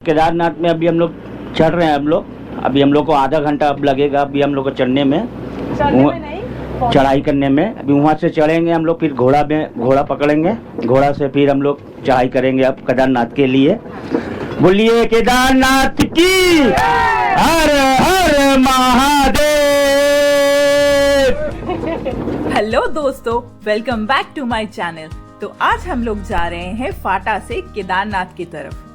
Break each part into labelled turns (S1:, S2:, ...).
S1: केदारनाथ में अभी हम लोग चढ़ रहे हैं। अभी हम लोग को आधा घंटा अब लगेगा अभी हम लोग को चढ़ने में नहीं, चढ़ाई करने में। अभी वहाँ से चढ़ेंगे हम लोग, फिर घोड़ा पकड़ेंगे, घोड़ा से फिर हम लोग चढ़ाई करेंगे अब केदारनाथ के लिए। बोलिए केदारनाथ की हर हर महादेव।
S2: हेलो दोस्तों, welcome back to my channel. तो आज हम लोग जा रहे हैं फाटा से केदारनाथ की तरफ।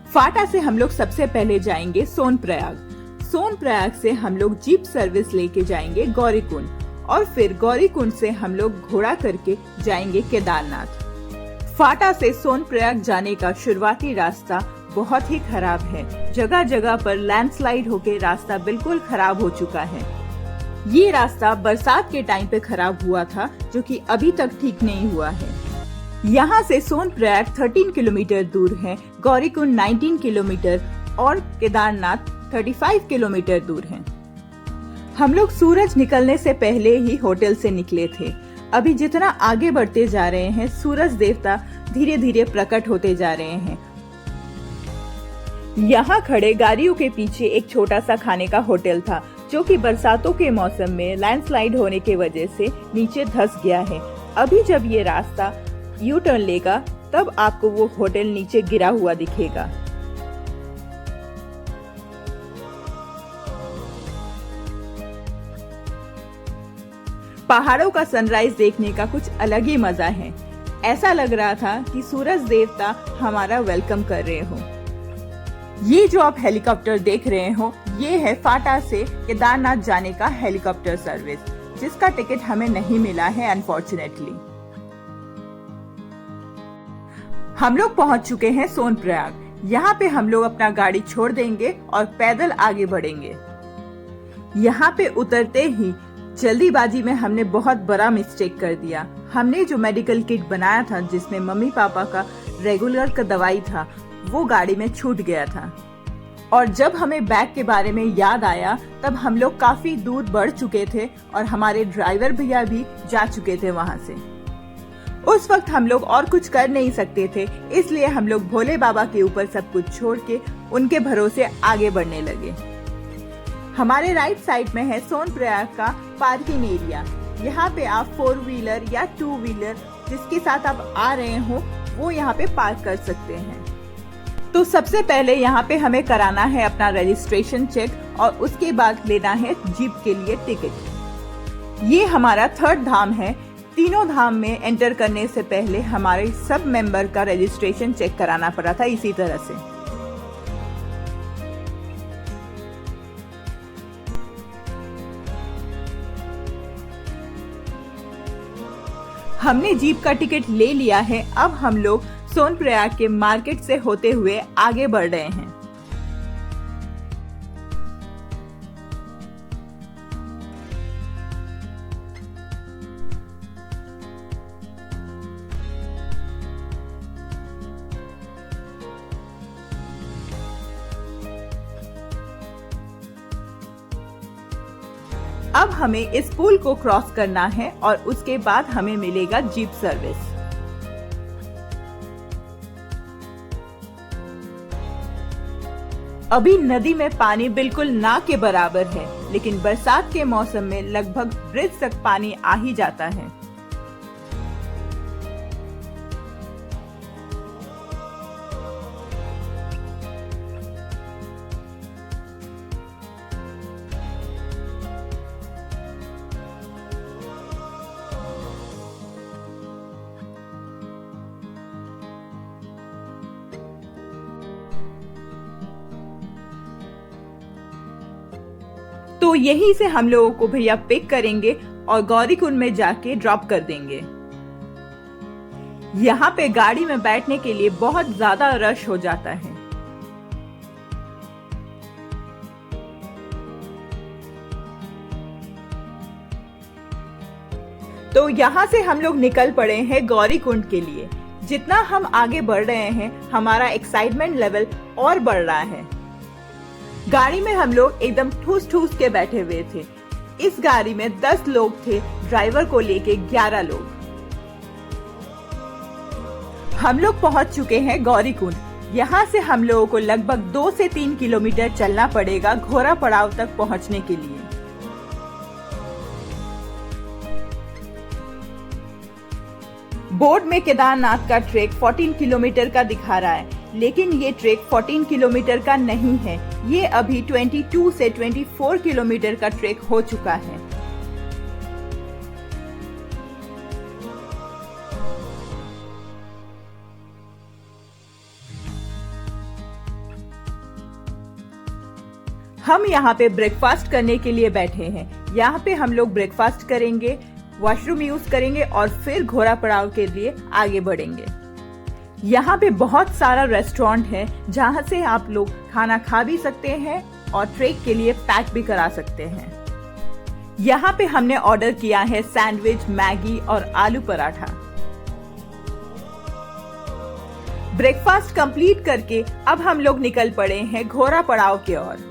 S2: फाटा से हम लोग सबसे पहले जाएंगे सोनप्रयाग। सोनप्रयाग से हम लोग जीप सर्विस लेके जाएंगे गौरीकुंड और फिर गौरीकुंड से हम लोग घोड़ा करके जाएंगे केदारनाथ। फाटा से सोनप्रयाग जाने का शुरुआती रास्ता बहुत ही खराब है। जगह जगह पर लैंडस्लाइड होके रास्ता बिल्कुल खराब हो चुका है। ये रास्ता बरसात के टाइम पे खराब हुआ था, जो कि अभी तक ठीक नहीं हुआ है। यहाँ से सोनप्रयाग 13 किलोमीटर दूर है, गौरीकुंड 19 किलोमीटर और केदारनाथ 35 किलोमीटर दूर है। हम लोग सूरज निकलने से पहले ही होटल से निकले थे। अभी जितना आगे बढ़ते जा रहे हैं, सूरज देवता धीरे धीरे प्रकट होते जा रहे हैं। यहाँ खड़े गाड़ियों के पीछे एक छोटा सा खाने का होटल था, जो कि बरसातों के मौसम में लैंडस्लाइड होने की वजह से नीचे धंस गया है। अभी जब ये रास्ता यू टर्न लेगा तब आपको वो होटल नीचे गिरा हुआ दिखेगा। पहाड़ों का सनराइज देखने का कुछ अलग ही मजा है। ऐसा लग रहा था कि सूरज देवता हमारा वेलकम कर रहे हो। ये जो आप हेलीकॉप्टर देख रहे हो, ये है फाटा से केदारनाथ जाने का हेलीकॉप्टर सर्विस, जिसका टिकट हमें नहीं मिला है अनफॉर्चुनेटली। हम लोग पहुंच चुके हैं सोनप्रयाग। यहाँ पे हम लोग अपना गाड़ी छोड़ देंगे और पैदल आगे बढ़ेंगे। यहाँ पे उतरते ही जल्दीबाजी में हमने बहुत बड़ा मिस्टेक कर दिया। हमने जो मेडिकल किट बनाया था, जिसमें मम्मी पापा का रेगुलर का दवाई था, वो गाड़ी में छूट गया था। और जब हमें बैग के बारे में याद आया, तब हम लोग काफी दूर बढ़ चुके थे और हमारे ड्राइवर भैया भी जा चुके थे वहाँ से। उस वक्त हम लोग और कुछ कर नहीं सकते थे, इसलिए हम लोग भोले बाबा के ऊपर सब कुछ छोड़ के उनके भरोसे आगे बढ़ने लगे। हमारे राइट साइड में है सोनप्रयाग का पार्किंग एरिया। यहाँ पे आप 4 व्हीलर या 2 व्हीलर जिसके साथ आप आ रहे हो, वो यहाँ पे पार्क कर सकते हैं। तो सबसे पहले यहाँ पे हमें कराना है अपना रजिस्ट्रेशन चेक और उसके बाद लेना है जीप के लिए टिकट। ये हमारा 3rd धाम है। तीनों धाम में एंटर करने से पहले हमारे सब मेंबर का रजिस्ट्रेशन चेक कराना पड़ा था इसी तरह से। हमने जीप का टिकट ले लिया है। अब हम लोग सोनप्रयाग के मार्केट से होते हुए आगे बढ़ रहे हैं। अब हमें इस पुल को क्रॉस करना है और उसके बाद हमें मिलेगा जीप सर्विस। अभी नदी में पानी बिल्कुल ना के बराबर है, लेकिन बरसात के मौसम में लगभग ब्रिज तक पानी आ ही जाता है। तो यहीं से हम लोगों को भैया पिक करेंगे और गौरीकुंड में जाके ड्रॉप कर देंगे। यहाँ पे गाड़ी में बैठने के लिए बहुत ज्यादा रश हो जाता है। तो यहाँ से हम लोग निकल पड़े हैं गौरीकुंड के लिए। जितना हम आगे बढ़ रहे हैं, हमारा एक्साइटमेंट लेवल और बढ़ रहा है। गाड़ी में हम लोग एकदम ठूस ठूस के बैठे हुए थे। इस गाड़ी में 10 लोग थे, ड्राइवर को लेके 11 लोग। हम लोग पहुंच चुके हैं गौरीकुंड। यहाँ से हम लोगों को लगभग 2 से 3 किलोमीटर चलना पड़ेगा घोड़ा पड़ाव तक पहुँचने के लिए। बोर्ड में केदारनाथ का ट्रैक 14 किलोमीटर का दिखा रहा है, लेकिन ये ट्रैक 14 किलोमीटर का नहीं है। ये अभी 22 से 24 किलोमीटर का ट्रैक हो चुका है। हम यहाँ पे ब्रेकफास्ट करने के लिए बैठे हैं। यहाँ पे हम लोग ब्रेकफास्ट करेंगे, वॉशरूम यूज करेंगे और फिर घोड़ा पड़ाव के लिए आगे बढ़ेंगे। यहाँ पे बहुत सारा रेस्टोरेंट है जहाँ से आप लोग खाना खा भी सकते हैं और ट्रेक के लिए पैक भी करा सकते हैं। यहाँ पे हमने ऑर्डर किया है सैंडविच, मैगी और आलू पराठा। ब्रेकफास्ट कंप्लीट करके अब हम लोग निकल पड़े हैं घोड़ा पड़ाव की ओर।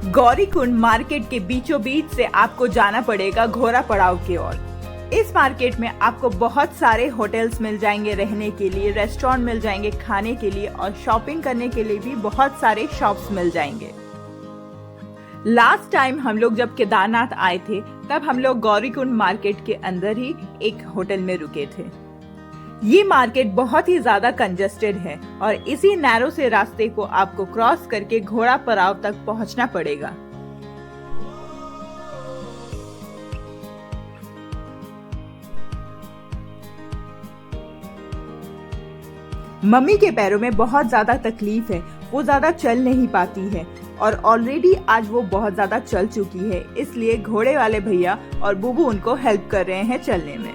S2: गौरीकुंड मार्केट के बीचों बीच से आपको जाना पड़ेगा घोड़ा पड़ाव की ओर। इस मार्केट में आपको बहुत सारे होटल्स मिल जाएंगे रहने के लिए, रेस्टोरेंट मिल जाएंगे खाने के लिए और शॉपिंग करने के लिए भी बहुत सारे शॉप्स मिल जाएंगे। लास्ट टाइम हम लोग जब केदारनाथ आए थे तब हम लोग गौरीकुंड मार्केट के अंदर ही एक होटल में रुके थे। ये मार्केट बहुत ही ज्यादा कंजेस्टेड है और इसी नैरो से रास्ते को आपको क्रॉस करके घोड़ा पड़ाव तक पहुंचना पड़ेगा। मम्मी के पैरों में बहुत ज्यादा तकलीफ है, वो ज्यादा चल नहीं पाती है और ऑलरेडी आज वो बहुत ज्यादा चल चुकी है, इसलिए घोड़े वाले भैया और बुबू उनको हेल्प कर रहे हैं चलने में।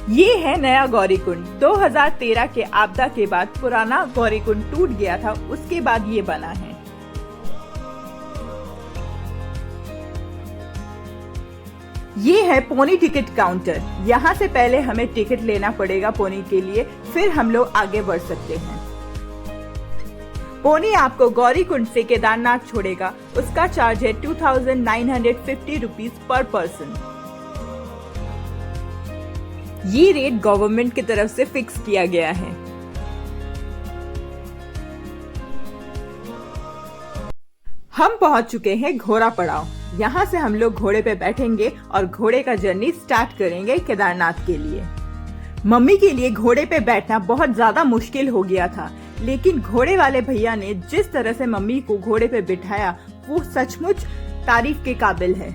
S2: ये है नया गौरीकुंड। 2013 के आपदा के बाद पुराना गौरीकुंड टूट गया था, उसके बाद ये बना है। ये है पोनी टिकट काउंटर। यहाँ से पहले हमें टिकट लेना पड़ेगा पोनी के लिए, फिर हम लोग आगे बढ़ सकते हैं। पोनी आपको गौरीकुंड से केदारनाथ छोड़ेगा, उसका चार्ज है 2950 रुपीज पर पर्सन। ये रेट गवर्नमेंट की तरफ से फिक्स किया गया है। हम पहुंच चुके हैं घोड़ा पड़ाव। यहाँ से हम लोग घोड़े पे बैठेंगे और घोड़े का जर्नी स्टार्ट करेंगे केदारनाथ के लिए। मम्मी के लिए घोड़े पे बैठना बहुत ज्यादा मुश्किल हो गया था, लेकिन घोड़े वाले भैया ने जिस तरह से मम्मी को घोड़े पे बिठाया वो सचमुच तारीफ के काबिल है।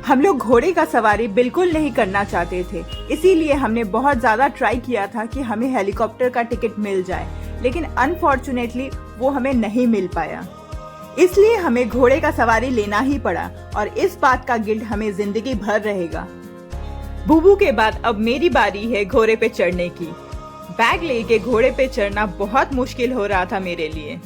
S2: हम लोग घोड़े का सवारी बिल्कुल नहीं करना चाहते थे, इसीलिए हमने बहुत ज्यादा ट्राई किया था कि हमें हेलीकॉप्टर का टिकट मिल जाए, लेकिन अनफॉर्चुनेटली वो हमें नहीं मिल पाया। इसलिए हमें घोड़े का सवारी लेना ही पड़ा और इस बात का गिल्ट हमें जिंदगी भर रहेगा। बुबू के बाद अब मेरी बारी है घोड़े पे चढ़ने की। बैग लेके घोड़े पे चढ़ना बहुत मुश्किल हो रहा था मेरे लिए।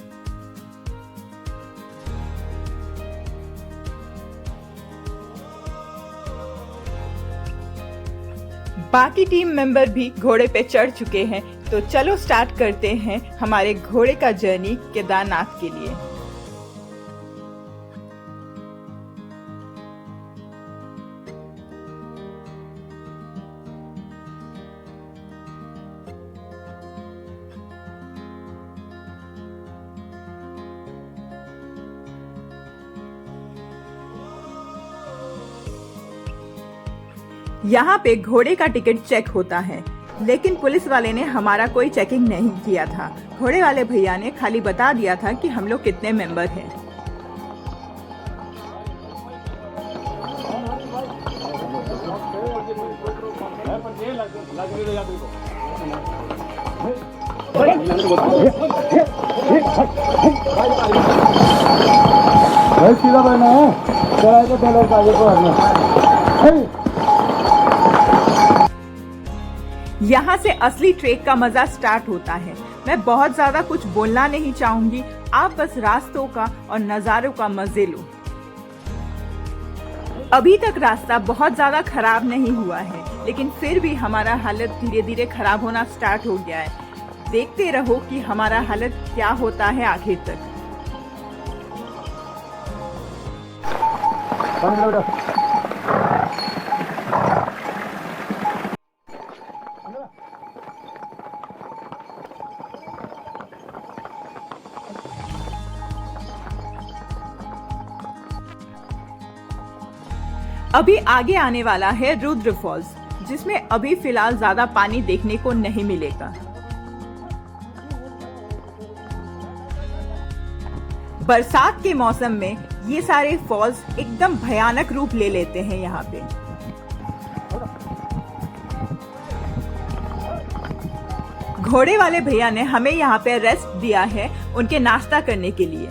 S2: बाकी टीम मेंबर भी घोड़े पे चढ़ चुके हैं, तो चलो स्टार्ट करते हैं हमारे घोड़े का जर्नी केदारनाथ के लिए। यहाँ पे घोड़े का टिकट चेक होता है, लेकिन पुलिस वाले ने हमारा कोई चेकिंग नहीं किया था। घोड़े वाले भैया ने खाली बता दिया था कि हम लोग कितने मेंबर हैं।
S3: सीधा बढ़ना है, तो दो लोग आगे को।
S2: यहाँ से असली ट्रेक का मजा स्टार्ट होता है। मैं बहुत ज्यादा कुछ बोलना नहीं चाहूंगी, आप बस रास्तों का और नजारों का मजे लो। अभी तक रास्ता बहुत ज्यादा खराब नहीं हुआ है, लेकिन फिर भी हमारा हालत धीरे धीरे खराब होना स्टार्ट हो गया है। देखते रहो कि हमारा हालत क्या होता है आखिर तक। अभी आगे आने वाला है रुद्र फॉल्स, जिसमें अभी फिलहाल ज्यादा पानी देखने को नहीं मिलेगा। बरसात के मौसम में ये सारे फॉल्स एकदम भयानक रूप ले लेते हैं यहाँ पे। घोड़े वाले भैया ने हमें यहाँ पे रेस्ट दिया है उनके नाश्ता करने के लिए।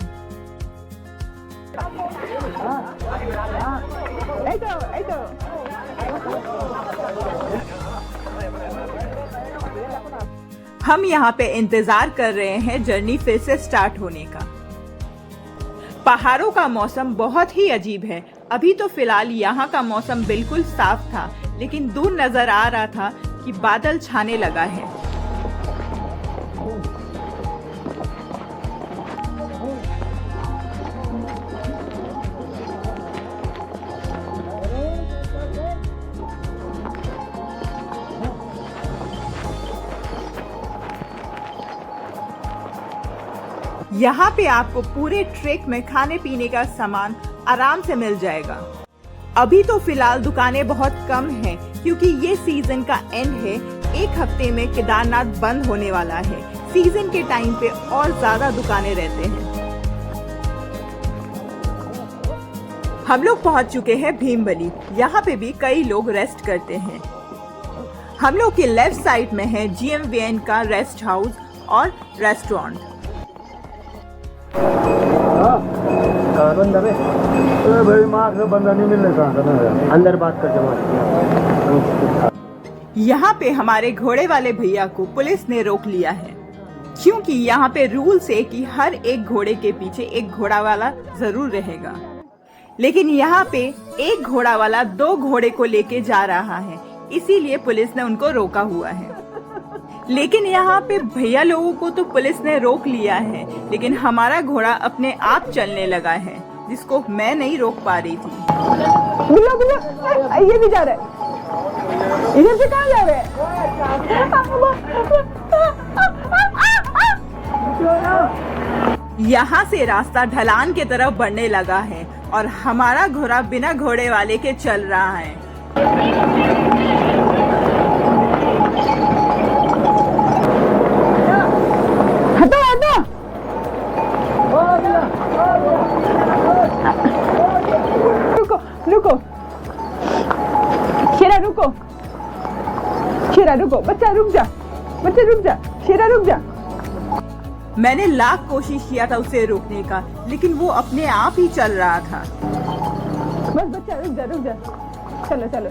S2: हम यहाँ पे इंतजार कर रहे हैं जर्नी फिर से स्टार्ट होने का। पहाड़ों का मौसम बहुत ही अजीब है। अभी तो फिलहाल यहाँ का मौसम बिल्कुल साफ था, लेकिन दूर नजर आ रहा था कि बादल छाने लगा है। यहाँ पे आपको पूरे ट्रेक में खाने पीने का सामान आराम से मिल जाएगा। अभी तो फिलहाल दुकानें बहुत कम हैं, क्योंकि ये सीजन का एंड है। एक हफ्ते में केदारनाथ बंद होने वाला है। सीजन के टाइम पे और ज्यादा दुकानें रहते हैं। हम लोग पहुंच चुके हैं भीमबली। यहाँ पे भी कई लोग रेस्ट करते हैं। हम लोग के लेफ्ट साइड में है GMVN का रेस्ट हाउस और रेस्टोरेंट।
S3: भाई मार्क्स बंदा नहीं मिल रहा, अंदर बात कर जमा।
S2: यहाँ पे हमारे घोड़े वाले भैया को पुलिस ने रोक लिया है, क्योंकि यहाँ पे रूल्स है कि हर एक घोड़े के पीछे एक घोड़ा वाला जरूर रहेगा। लेकिन यहाँ पे एक घोड़ा वाला 2 घोड़े को लेके जा रहा है, इसीलिए पुलिस ने उनको रोका हुआ है। लेकिन यहाँ पे भैया लोगों को तो पुलिस ने रोक लिया है, लेकिन हमारा घोड़ा अपने आप चलने लगा है, जिसको मैं नहीं रोक पा रही थी।
S4: बुल्ला बुल्ला, ये भी जा रहा है। इधर से कहाँ जा रहे हैं?
S2: यहाँ से रास्ता ढलान की तरफ बढ़ने लगा है और हमारा घोड़ा बिना घोड़े वाले के चल रहा है।
S4: हटो हटो। रुको रुको, शेरा रुको, शेरा रुको, बच्चा रुक जा, बच्चा रुक जा, शेरा रुक जा।
S2: मैंने लाख कोशिश किया था उसे रोकने का, लेकिन वो अपने आप ही चल रहा था।
S4: बस बच्चा रुक जा, रुक जा, चलो चलो।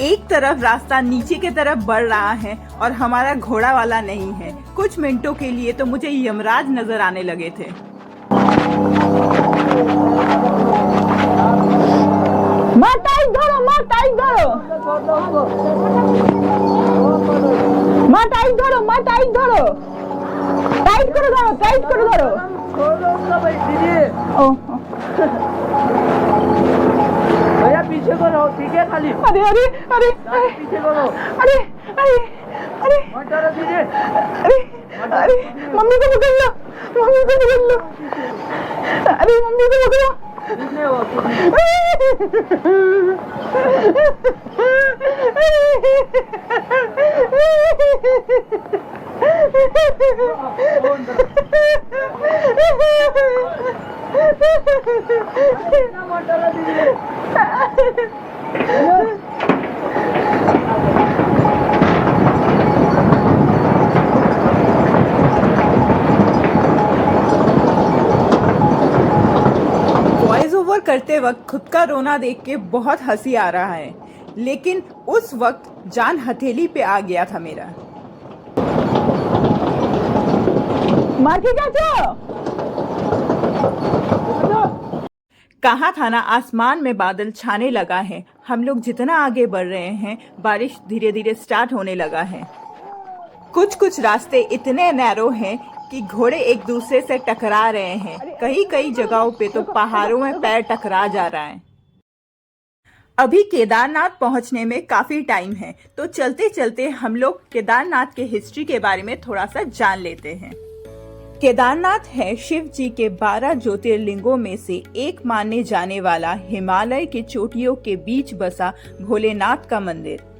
S2: एक तरफ रास्ता नीचे की तरफ बढ़ रहा है और हमारा घोड़ा वाला नहीं है। कुछ मिनटों के लिए तो मुझे यमराज नजर आने लगे थे।
S4: मार टाइट धरो, मार टाइट धरो, मार टाइट धरो, मार टाइट धरो, टाइट करो धरो, टाइट करो धरो।
S3: भैया पीछे को रहो, ठीक है खाली।
S4: अरे अरे अरे
S3: पीछे को रहो।
S4: अरे अरे अरे
S3: मत डरो दीदी।
S4: अरे अरे मम्मी को पकड़ लो, मम्मी को पकड़ लो। अरे मम्मी को पकड़ो।
S3: कितने हो? मत डरो दीदी।
S2: वॉइस ओवर करते वक्त खुद का रोना देख के बहुत हंसी आ रहा है, लेकिन उस वक्त जान हथेली पे आ गया था मेरा।
S4: मार के क्या छो?
S2: कहा था ना, आसमान में बादल छाने लगा है। हम लोग जितना आगे बढ़ रहे हैं, बारिश धीरे धीरे स्टार्ट होने लगा है। कुछ कुछ रास्ते इतने नैरो हैं कि घोड़े एक दूसरे से टकरा रहे हैं। कई कई जगहों पे तो पहाड़ों में पैर टकरा जा रहा है। अभी केदारनाथ पहुंचने में काफी टाइम है, तो चलते चलते हम लोग केदारनाथ के हिस्ट्री के बारे में थोड़ा सा जान लेते हैं। केदारनाथ है शिव जी के 12 ज्योतिर्लिंगों में से एक माने जाने वाला हिमालय की चोटियों के बीच बसा भोलेनाथ का मंदिर।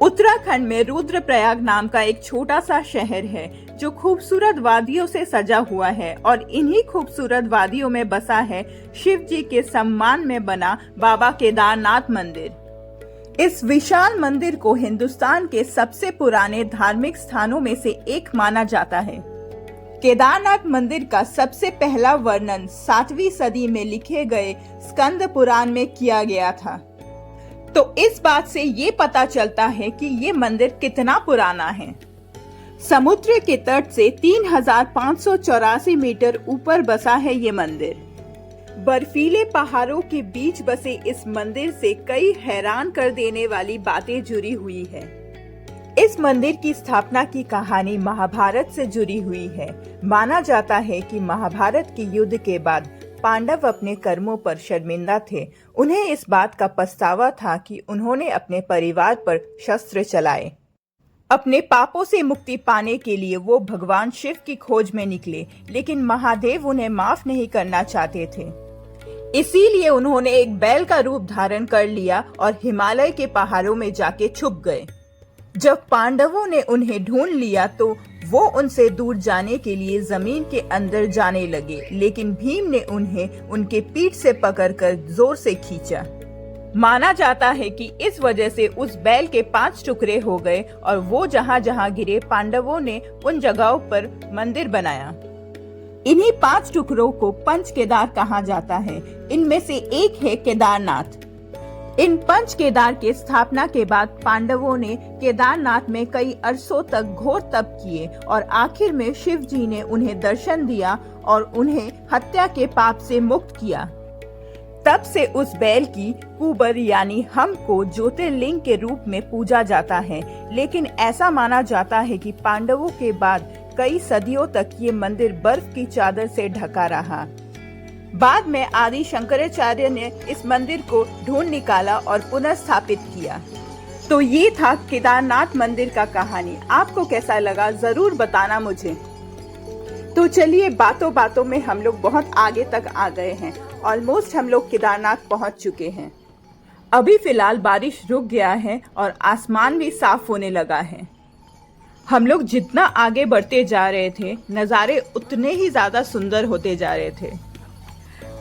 S2: उत्तराखंड में रुद्रप्रयाग नाम का एक छोटा सा शहर है जो खूबसूरत वादियों से सजा हुआ है और इन्हीं खूबसूरत वादियों में बसा है शिव जी के सम्मान में बना बाबा केदारनाथ मंदिर। इस विशाल मंदिर को हिंदुस्तान के सबसे पुराने धार्मिक स्थानों में से एक माना जाता है। केदारनाथ मंदिर का सबसे पहला वर्णन 7वीं सदी में लिखे गए स्कंद पुराण में किया गया था। तो इस बात से ये पता चलता है कि ये मंदिर कितना पुराना है। समुद्र के तट से 3584 मीटर ऊपर बसा है ये मंदिर। बर्फीले पहाड़ों के बीच बसे इस मंदिर से कई हैरान कर देने वाली बातें जुड़ी हुई है। इस मंदिर की स्थापना की कहानी महाभारत से जुड़ी हुई है। माना जाता है कि महाभारत के युद्ध के बाद पांडव अपने कर्मों पर शर्मिंदा थे। उन्हें इस बात का पछतावा था कि उन्होंने अपने परिवार पर शस्त्र चलाए। अपने पापों से मुक्ति पाने के लिए वो भगवान शिव की खोज में निकले, लेकिन महादेव उन्हें माफ नहीं करना चाहते थे। इसीलिए उन्होंने एक बैल का रूप धारण कर लिया और हिमालय के पहाड़ों में जाके छुप गए। जब पांडवों ने उन्हें ढूंढ लिया तो वो उनसे दूर जाने के लिए जमीन के अंदर जाने लगे, लेकिन भीम ने उन्हें उनके पीठ से पकड़कर जोर से खींचा। माना जाता है कि इस वजह से उस बैल के 5 टुकड़े हो गए और वो जहाँ जहाँ गिरे पांडवों ने उन जगहों पर मंदिर बनाया। इन्हीं 5 टुकड़ों को पंच केदार कहा जाता है। इनमें से एक है केदारनाथ। इन पंच केदार के स्थापना के बाद पांडवों ने केदारनाथ में कई अरसों तक घोर तप किए और आखिर में शिव जी ने उन्हें दर्शन दिया और उन्हें हत्या के पाप से मुक्त किया। तब से उस बैल की कुबर यानी हम को ज्योतिर्लिंग के रूप में पूजा जाता है। लेकिन ऐसा माना जाता है कि पांडवों के बाद कई सदियों तक ये मंदिर बर्फ की चादर से ढका रहा। बाद में आदि शंकराचार्य ने इस मंदिर को ढूंढ निकाला और पुनर्स्थापित किया। तो ये था केदारनाथ मंदिर का कहानी। आपको कैसा लगा जरूर बताना मुझे। तो चलिए बातों बातों में हम लोग बहुत आगे तक आ गए हैं। ऑलमोस्ट हम लोग केदारनाथ पहुंच चुके हैं। अभी फिलहाल बारिश रुक गया है और आसमान भी साफ होने लगा है। हम लोग जितना आगे बढ़ते जा रहे थे नज़ारे उतने ही ज्यादा सुंदर होते जा रहे थे।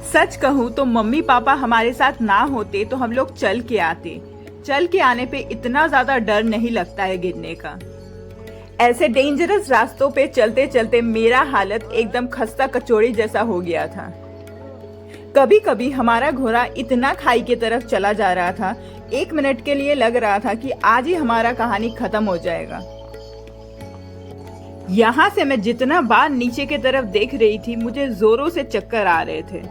S2: सच कहूँ तो मम्मी पापा हमारे साथ ना होते तो हम लोग चल के आते। चल के आने पे इतना ज्यादा डर नहीं लगता है गिरने का। ऐसे डेंजरस रास्तों पे चलते चलते मेरा हालत एकदम खस्ता कचौड़ी जैसा हो गया था। कभी कभी हमारा घोड़ा इतना खाई की तरफ चला जा रहा था, 1 मिनट के लिए लग रहा था कि आज ही हमारा कहानी खत्म हो जाएगा। यहाँ से मैं जितना बार नीचे की तरफ देख रही थी मुझे जोरों से चक्कर आ रहे थे।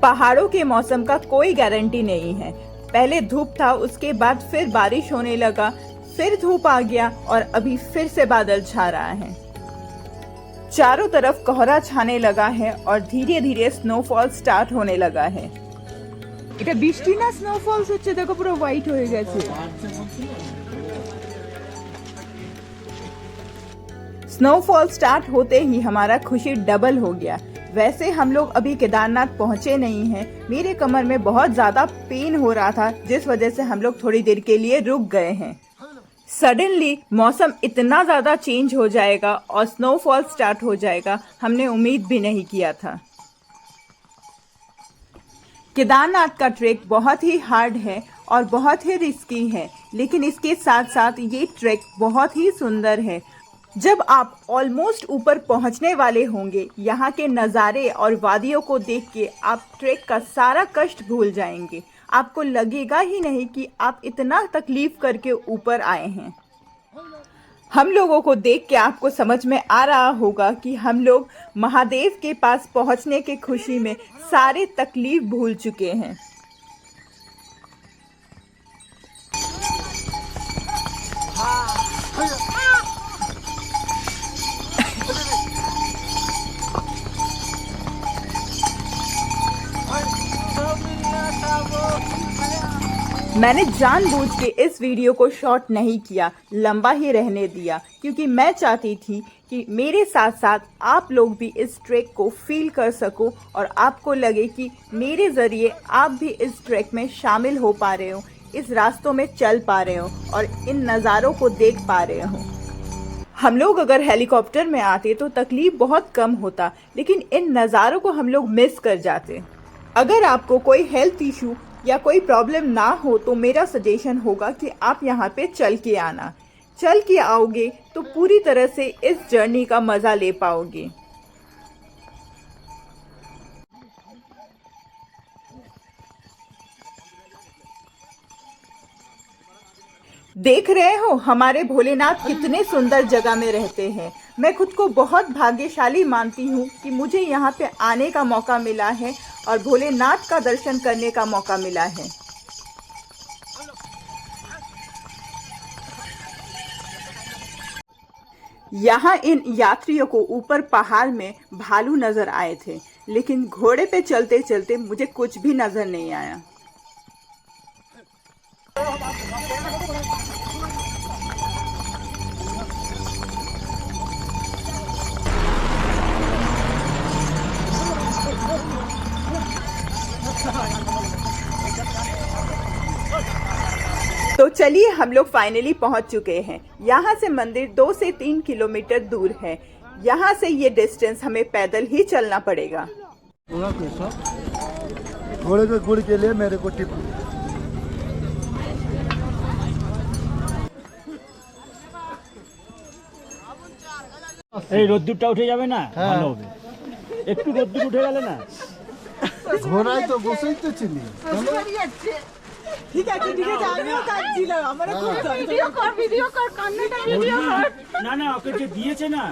S2: पहाड़ों के मौसम का कोई गारंटी नहीं है। पहले धूप था, उसके बाद फिर बारिश होने लगा, फिर धूप आ गया और अभी फिर से बादल छा रहा है। चारों तरफ कोहरा छाने लगा है और धीरे धीरे स्नोफॉल स्टार्ट होने लगा है। এটা বৃষ্টি না স্নোফলস হচ্ছে, দেখো পুরো হোয়াইট হয়ে গেছে। स्नोफॉल स्टार्ट होते ही हमारा खुशी डबल हो गया। वैसे हम लोग अभी केदारनाथ पहुंचे नहीं हैं। मेरे कमर में बहुत ज्यादा पेन हो रहा था जिस वजह से हम लोग थोड़ी देर के लिए रुक गए हैं। सडनली मौसम इतना ज्यादा चेंज हो जाएगा और स्नोफॉल स्टार्ट हो जाएगा, हमने उम्मीद भी नहीं किया था। केदारनाथ का ट्रैक बहुत ही हार्ड है और बहुत ही रिस्की है, लेकिन इसके साथ साथ ये ट्रैक बहुत ही सुंदर है। जब आप ऑलमोस्ट ऊपर पहुंचने वाले होंगे, यहाँ के नज़ारे और वादियों को देख के आप ट्रैक का सारा कष्ट भूल जाएंगे। आपको लगेगा ही नहीं कि आप इतना तकलीफ करके ऊपर आए हैं। हम लोगों को देख के आपको समझ में आ रहा होगा कि हम लोग महादेव के पास पहुंचने की खुशी में सारे तकलीफ भूल चुके हैं। मैंने जानबूझ के इस वीडियो को शॉर्ट नहीं किया, लंबा ही रहने दिया, क्योंकि मैं चाहती थी कि मेरे साथ साथ आप लोग भी इस ट्रैक को फील कर सको और आपको लगे कि मेरे ज़रिए आप भी इस ट्रैक में शामिल हो पा रहे हो, इस रास्तों में चल पा रहे हो और इन नज़ारों को देख पा रहे हो। हम लोग अगर हेलीकॉप्टर में आते तो तकलीफ बहुत कम होता, लेकिन इन नज़ारों को हम लोग मिस कर जाते। अगर आपको कोई हेल्थ इशू या कोई प्रॉब्लम ना हो तो मेरा सजेशन होगा कि आप यहाँ पे चल के आना। चल के आओगे तो पूरी तरह से इस जर्नी का मज़ा ले पाओगे। देख रहे हो हमारे भोलेनाथ कितने सुंदर जगह में रहते हैं। मैं खुद को बहुत भाग्यशाली मानती हूँ कि मुझे यहाँ पे आने का मौका मिला है और भोलेनाथ का दर्शन करने का मौका मिला है। यहाँ इन यात्रियों को ऊपर पहाड़ में भालू नजर आए थे, लेकिन घोड़े पे चलते चलते मुझे कुछ भी नजर नहीं आया। तो चलिए हम लोग फाइनली पहुंच चुके हैं। यहाँ से मंदिर 2 से 3 किलोमीटर दूर है। यहाँ से ये डिस्टेंस हमें पैदल ही चलना पड़ेगा।
S3: घोड़े के गुड़ के लिए मेरे को टिप।
S1: এই রোদ্দুরটা উঠে যাবে না, ভালো হবে। একটু রোদ্দুর উঠে গেলে না,
S3: ঘোড়ায় তো বসেই তো ছিলি।
S2: ঠিক আছে ঠিক আছে, আমিও কাঁদছিলাম, আমারও খুব
S4: ভিডিও কর কান্নাটা ভিডিও কর।
S1: না না, ওকে যে দিয়েছে না,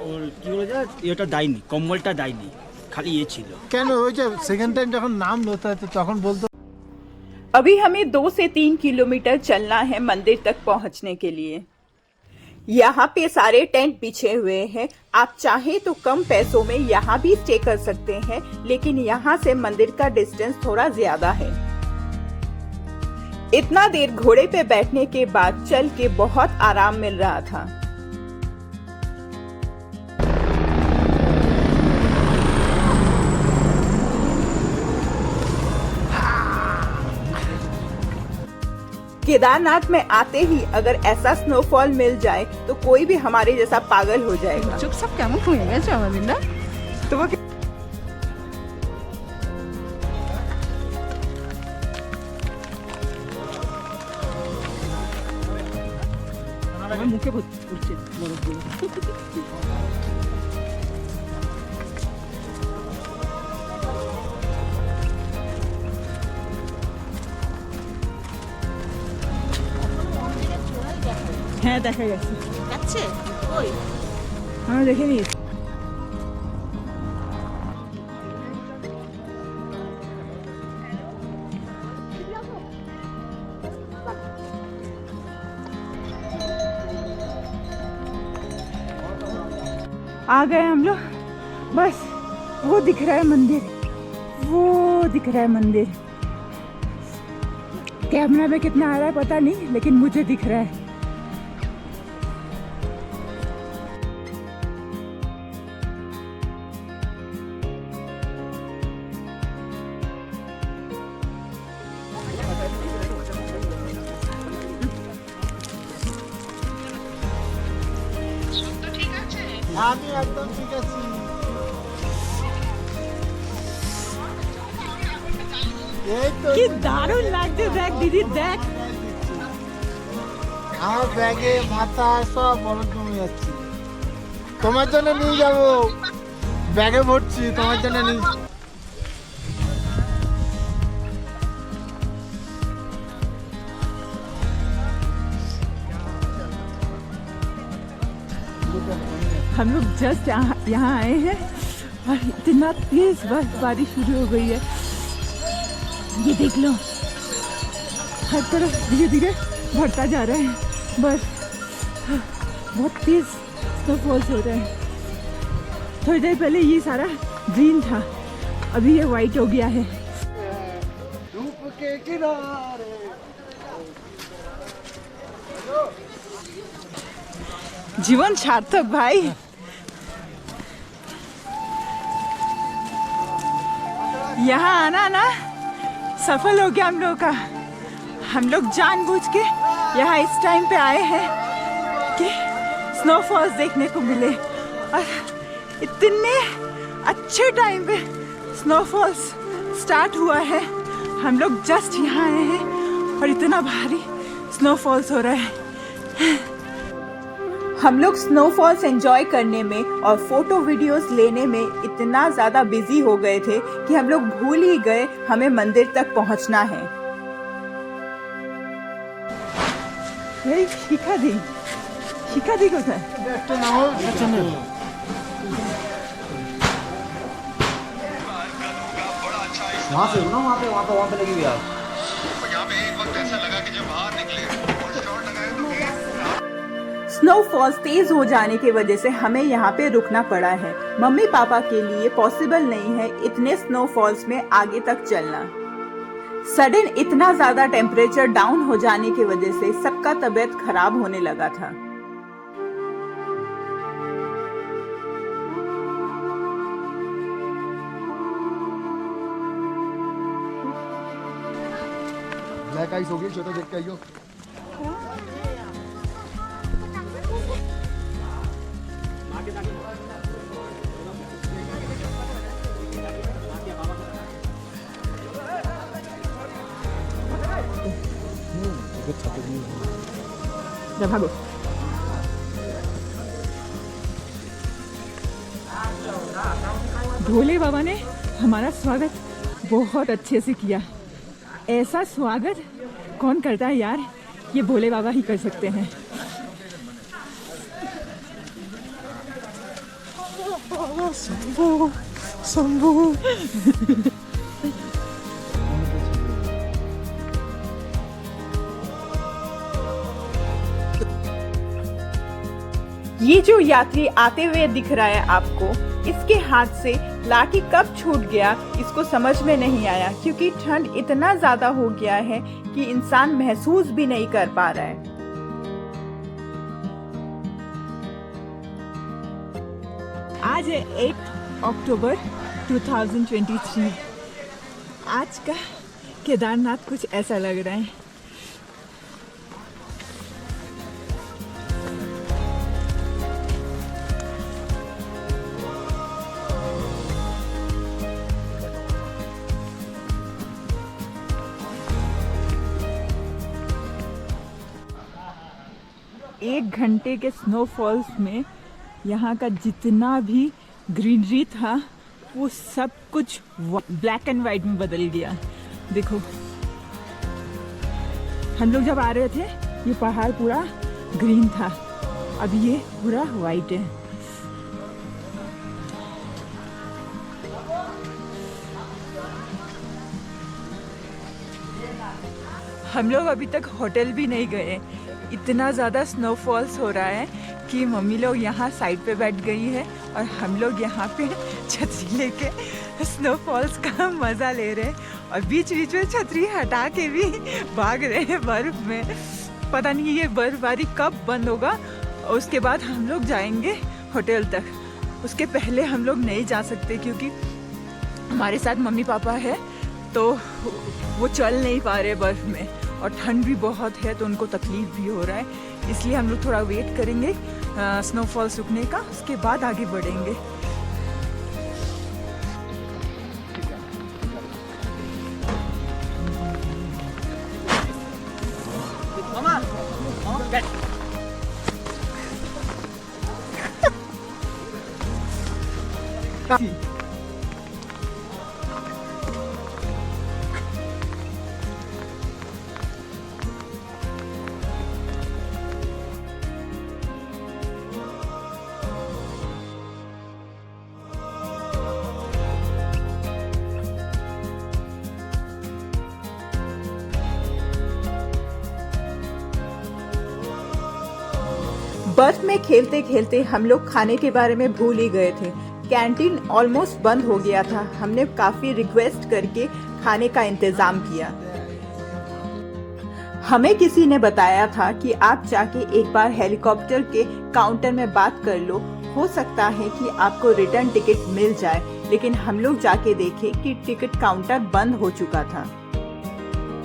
S1: ওর কি বলে যায়, এটা দেয়নি, কম্বলটা দেয়নি, খালি ये ছিল।
S3: কেন ওই যে সেকেন্ড টাইম যখন নাম লোতা তো তখন বলতো।
S2: अभी हमें 2 से 3 किलोमीटर चलना है मंदिर तक पहुंचने के लिए। यहाँ पे सारे टेंट बिछे हुए हैं। आप चाहे तो कम पैसों में यहाँ भी स्टे कर सकते हैं, लेकिन यहाँ से मंदिर का डिस्टेंस थोड़ा ज्यादा है। इतना देर घोड़े पे बैठने के बाद चल के बहुत आराम मिल रहा था। केदारनाथ में आते ही अगर ऐसा स्नोफॉल मिल जाए तो कोई भी हमारे जैसा पागल हो जाएगा।
S4: চোখ সব কেমন হয়ে গেছে আমাদের না?
S2: তোমাকে
S4: আমার মুখে পড়ছে বরফগুলো। হ্যাঁ দেখা গেছে।
S5: যাচ্ছে কই?
S4: হ্যাঁ দেখে নিয়েছি। आ गए हम लोग, बस वो दिख रहा है मंदिर, वो दिख रहा है मंदिर। कैमरा में कितना आ रहा है पता नहीं, लेकिन मुझे दिख रहा है।
S3: আমি একদম ঠিক আছি। এই তো
S4: কি দারুণ লাগছে, দেখ দিদি দেখ।
S3: আমার ব্যাগে মাথা সব বরফ জমে যাচ্ছে। তোমার জন্য নিয়ে যাবো, ব্যাগে ভরছি তোমার জন্য নিয়ে।
S4: हम लोग जस्ट यहाँ आए हैं और इतना तेज बारिश शुरू हो गई है। ये देख लो, हर तरफ धीरे धीरे बढ़ता जा रहा है। बस बहुत तेज स्नोफॉल्स हो रहे हैं। थोड़ी देर पहले ये सारा ग्रीन था, अभी ये वाइट हो गया है।
S3: धूप के किनारे।
S2: जीवन सार्थक भाई। यहाँ आना ना सफल हो गया हम लोग का। हम लोग जानबूझ के यहाँ इस टाइम पे आए हैं कि स्नोफॉल्स देखने को मिले, और इतने अच्छे टाइम पे स्नोफॉल्स स्टार्ट हुआ है। हम लोग जस्ट यहाँ आए हैं और इतना भारी स्नोफॉल्स हो रहा है। हम लोग स्नोफॉल्स एंजॉय करने में और फोटो वीडियोस लेने में इतना ज़्यादा बिजी हो गए थे कि हम लोग भूल ही गए हमें मंदिर तक पहुंचना है। ये शिखा दी कोথায়?
S5: वहाँ से ना वहाँ पे लगी हुई है।
S6: यहाँ पे एक वक्त ऐसा लगा कि जब बाहर निकले और स्टॉल लगाए तो
S2: स्नोफॉल्स तेज हो जाने की वजह से हमें यहाँ पे रुकना पड़ा है। मम्मी पापा के लिए पॉसिबल नहीं है इतने स्नोफॉल्स में आगे तक चलना। सडन इतना ज्यादा टेम्परेचर डाउन हो जाने की वजह से सबका तबीयत खराब होने लगा था।
S3: ब्लैक आइस हो गई, छोटा देख के आइयो।
S2: भागो।
S4: भोले बाबा ने हमारा स्वागत बहुत अच्छे से किया। ऐसा स्वागत कौन करता है यार, ये भोले बाबा ही कर सकते हैं।
S3: शंभू
S2: ये जो यात्री आते हुए दिख रहा है आपको, इसके हाथ से लाठी कब छूट गया इसको समझ में नहीं आया, क्योंकि ठंड इतना ज्यादा हो गया है कि इंसान महसूस भी नहीं कर पा रहा है।
S4: आज है 8 अक्टूबर 2023। आज का केदारनाथ कुछ ऐसा लग रहा है। एक घंटे के स्नोफॉल्स में यहाँ का जितना भी ग्रीनरी था वो सब कुछ ब्लैक एंड वाइट में बदल गया। देखो, हम लोग जब आ रहे थे ये पहाड़ पूरा ग्रीन था, अब ये पूरा वाइट है।
S2: हम लोग अभी तक होटल भी नहीं गए, इतना ज़्यादा स्नोफॉल्स हो रहा है कि मम्मी लोग यहाँ साइड पे बैठ गई है और हम लोग यहाँ पे छतरी लेके स्नोफॉल्स का मज़ा ले रहे हैं, और बीच बीच में छतरी हटा के भी भाग रहे हैं बर्फ़ में। पता नहीं ये बर्फबारी कब बंद होगा, और उसके बाद हम लोग जाएंगे होटल तक। उसके पहले हम लोग नहीं जा सकते क्योंकि हमारे साथ मम्मी पापा है, तो वो चल नहीं पा रहे बर्फ़ में, और ठंड भी बहुत है तो उनको तकलीफ भी हो रहा है। इसलिए हम लोग थोड़ा वेट करेंगे स्नोफॉल सूखने का, उसके बाद आगे बढ़ेंगे। बर्फ में खेलते खेलते हम लोग खाने के बारे में भूल ही गए थे। कैंटीन ऑलमोस्ट बंद हो गया था। हमने काफी रिक्वेस्ट करके खाने का इंतजाम किया। हमें किसी ने बताया था कि आप जाके एक बार हेलीकॉप्टर के काउंटर में बात कर लो, हो सकता है कि आपको रिटर्न टिकट मिल जाए, लेकिन हम लोग जाके देखे कि टिकट काउंटर बंद हो चुका था।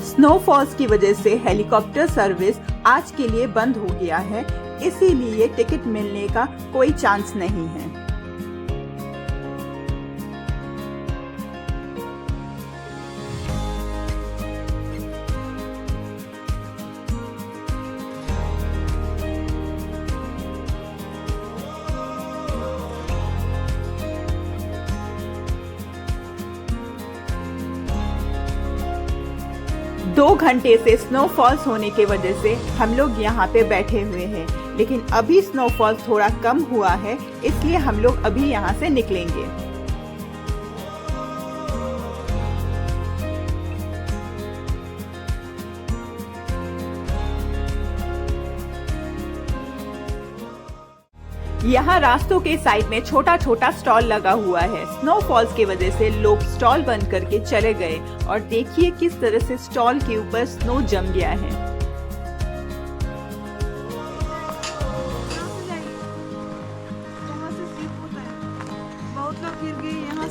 S2: स्नोफॉल्स की वजह से हेलीकॉप्टर सर्विस आज के लिए बंद हो गया है, इसीलिए टिकट मिलने का कोई चांस नहीं है। दो घंटे से स्नोफॉल्स होने के वजह से हम लोग यहाँ पे बैठे हुए हैं, लेकिन अभी स्नोफॉल थोड़ा कम हुआ है, इसलिए हम लोग अभी यहाँ से निकलेंगे। यहाँ रास्तों के साइड में छोटा छोटा स्टॉल लगा हुआ है। स्नोफॉल्स की वजह से लोग स्टॉल बंद करके चले गए और देखिए किस तरह से स्टॉल के ऊपर स्नो जम गया है।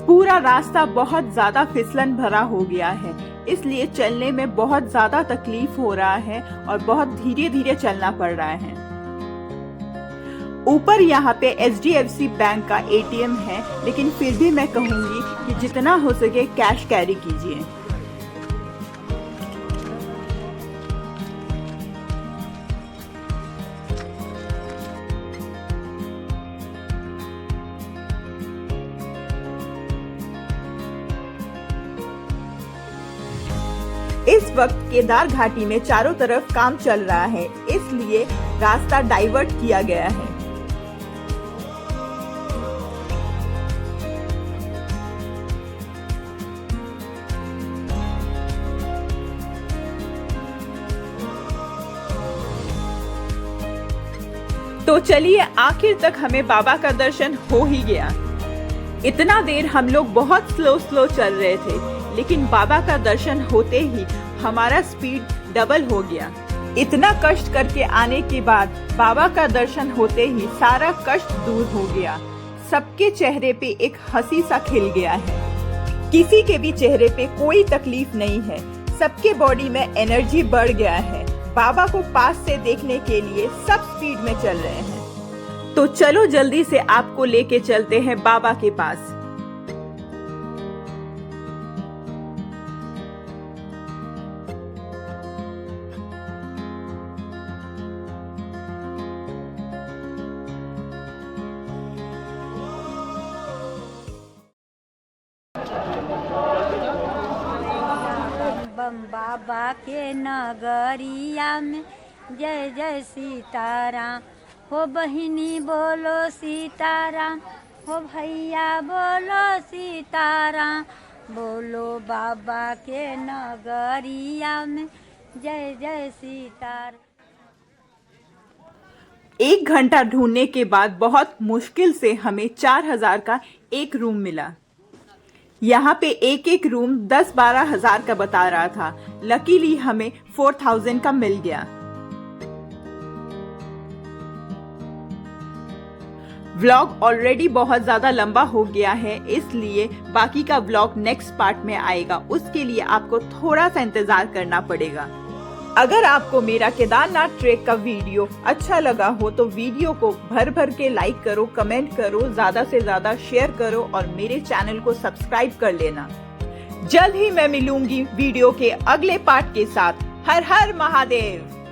S2: पूरा रास्ता बहुत ज्यादा फिसलन भरा हो गया है, इसलिए चलने में बहुत ज्यादा तकलीफ हो रहा है और बहुत धीरे धीरे चलना पड़ रहा है। ऊपर यहाँ पे HDFC बैंक का ATM है, लेकिन फिर भी मैं कहूँगी कि जितना हो सके कैश कैरी कीजिए। इस वक्त केदार घाटी में चारों तरफ काम चल रहा है, इसलिए रास्ता डाइवर्ट किया गया है। तो चलिए, आखिर तक हमें बाबा का दर्शन हो ही गया। इतना देर हम लोग बहुत स्लो चल रहे थे, लेकिन बाबा का दर्शन होते ही हमारा स्पीड डबल हो गया। इतना कष्ट करके आने के बाद बाबा का दर्शन होते ही सारा कष्ट दूर हो गया। सबके चेहरे पे एक हंसी सा खिल गया है। किसी के भी चेहरे पे कोई तकलीफ नहीं है, सबके बॉडी में एनर्जी बढ़ गया है। बाबा को पास से देखने के लिए सब स्पीड में चल रहे हैं। तो चलो जल्दी से आपको लेके चलते हैं बाबा के पास।
S7: बाबा के नगरिया में जय जय सीताराम, हो बहिनी बोलो सीताराम, हो भैया बोलो सीताराम, बोलो बाबा के नगरिया में जय जय सीताराम।
S2: 1 घंटा ढूंढने के बाद बहुत मुश्किल से हमें 4000 का एक रूम मिला। यहाँ पे एक रूम 10-12 हजार का बता रहा था, लकीली हमें 4000 का मिल गया। व्लॉग ऑलरेडी बहुत ज्यादा लंबा हो गया है, इसलिए बाकी का व्लॉग नेक्स्ट पार्ट में आएगा, उसके लिए आपको थोड़ा सा इंतजार करना पड़ेगा। अगर आपको मेरा केदारनाथ ट्रेक का वीडियो अच्छा लगा हो तो वीडियो को भर भर के लाइक करो, कमेंट करो, ज्यादा से ज्यादा शेयर करो और मेरे चैनल को सब्सक्राइब कर लेना। जल्द ही मैं मिलूंगी वीडियो के अगले पार्ट के साथ। हर हर महादेव।